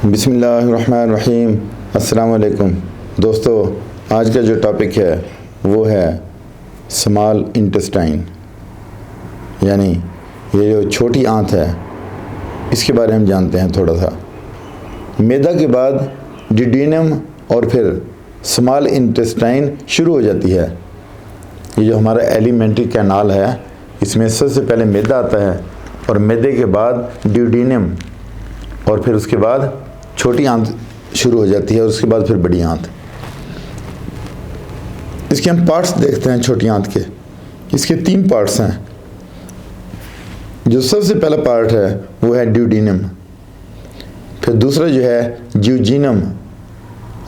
बिस्मिल्लाहिर्रहमानिर्रहीम। अस्सलाम वालेकुम दोस्तों, आज का जो टॉपिक है वो है स्मॉल इंटेस्टाइन, यानी ये जो छोटी आंत है इसके बारे में हम जानते हैं थोड़ा सा। मैदा के बाद डिड्यूनम और फिर स्मॉल इंटेस्टाइन शुरू हो जाती है। ये जो हमारा एलिमेंट्री कैनाल है इसमें सबसे पहले मैदा आता है और मैदे के बाद डिड्यूनम और फिर उसके बाद छोटी आंत शुरू हो जाती है और उसके बाद फिर बड़ी आंत। इसके हम पार्ट्स देखते हैं छोटी आंत के। इसके 3 पार्ट्स हैं। जो सबसे पहला पार्ट है वो है ड्यूडेनम, फिर दूसरा जो है ज्यूजिनम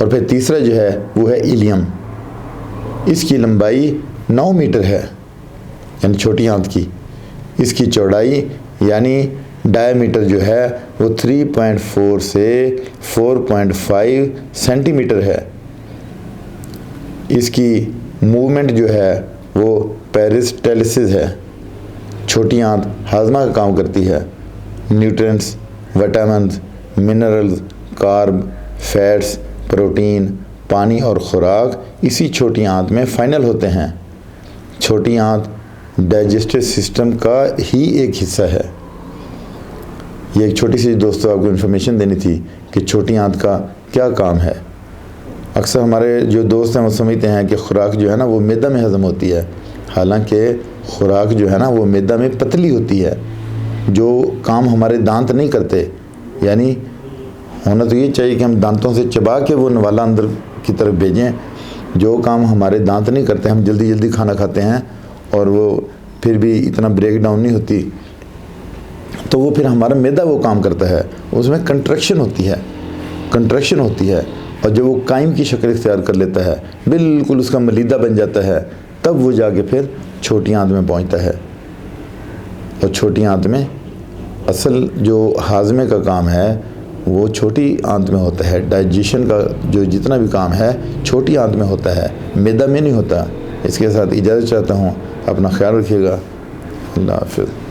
और फिर तीसरा जो है वो है इलियम। इसकी लंबाई 9 मीटर है यानी छोटी आंत की। इसकी चौड़ाई यानी डायमीटर जो है वो 3.4 से 4.5 सेंटीमीटर है। इसकी मूवमेंट जो है वो पेरिस्टालिसिस है। छोटी आंत हाजमा का काम करती है। Nutrients, vitamins, minerals, carb, fats, protein, पानी और खुराक इसी छोटी आंत में फाइनल होते हैं। छोटी आंत डाइजेस्टिव सिस्टम का ही एक हिस्सा है। ये एक छोटी सी दोस्तों आपको इन्फॉर्मेशन देनी थी कि छोटी आंत का क्या काम है। अक्सर हमारे जो दोस्त हैं वो समझते हैं कि खुराक जो है ना वो मैदा में हज़म होती है, हालांकि खुराक जो है ना वो मैदा में पतली होती है। जो काम हमारे दांत नहीं करते, यानी होना तो ये चाहिए कि हम दांतों से चबा के वो नवाला अंदर की तरफ भेजें। जो काम हमारे दांत नहीं करते, हम जल्दी जल्दी खाना खाते हैं और वो फिर भी इतना ब्रेक डाउन नहीं होती, तो वो फिर हमारा मैदा वो काम करता है। उसमें कंट्रैक्शन होती है और जब वो कायम की शक्ल इख्तियार कर लेता है, बिल्कुल उसका मलीदा बन जाता है, तब वो जाके फिर छोटी आंत में पहुंचता है। और छोटी आंत में असल जो हाजमे का काम है वो छोटी आंत में होता है। डाइजेशन का जो जितना भी काम है छोटी आंत में होता है, मैदा में नहीं होता। इसके साथ इजाज़त चाहता हूँ, अपना ख्याल रखिएगा। अल्लाह हाफ़िज़।